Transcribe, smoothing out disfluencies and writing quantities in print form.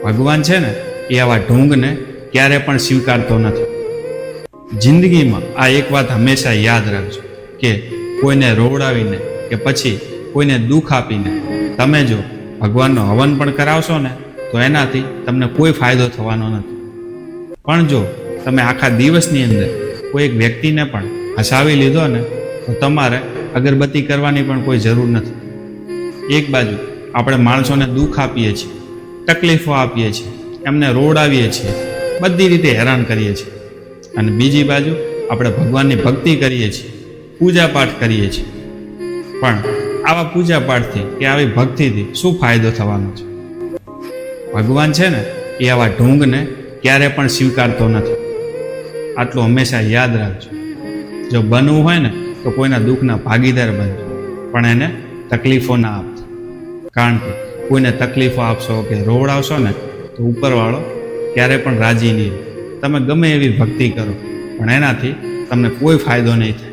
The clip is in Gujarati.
ભગવાન છે ને એ આવા ઢોંગને ક્યારે પણ સ્વીકારતો નથી. જિંદગીમાં આ એક વાત હંમેશા યાદ રાખજો કે કોઈને રોવડાવીને કે પછી કોઈને દુઃખ આપીને તમે જો ભગવાનનો હવન પણ કરાવશો ને તો એનાથી તમને કોઈ ફાયદો થવાનો નથી. પણ જો તમે આખા દિવસની અંદર કોઈ એક વ્યક્તિને પણ હસાવી લીધો ને તો તમારે અગરબત્તી કરવાની પણ કોઈ જરૂર નથી. એક બાજુ આપણે માણસોને દુઃખ આપીએ છીએ, તકલીફો આપીએ છીએ, એમને રોડાવીએ છીએ, બધી રીતે હેરાન કરીએ છીએ, અને બીજી બાજુ આપણે ભગવાનની ભક્તિ કરીએ છીએ, પૂજા પાઠ કરીએ છીએ. પણ આવા પૂજા પાઠથી કે આવી ભક્તિથી શું ફાયદો થવાનો છે? ભગવાન છે ને એ આવા ઢોંગને ક્યારે પણ સ્વીકારતો નથી. આટલું હંમેશા યાદ રાખજો. જો બનવું હોય ને તો કોઈના દુઃખના ભાગીદાર બનજો, પણ એને તકલીફો ના આપજો. કારણ કે કોઈને તકલીફો આપશો કે રોવડાવશો ને તો ઉપરવાળો ક્યારે પણ રાજી નહીં રહે. તમે ગમે એવી ભક્તિ કરો પણ એનાથી તમને કોઈ ફાયદો નહીં થાય.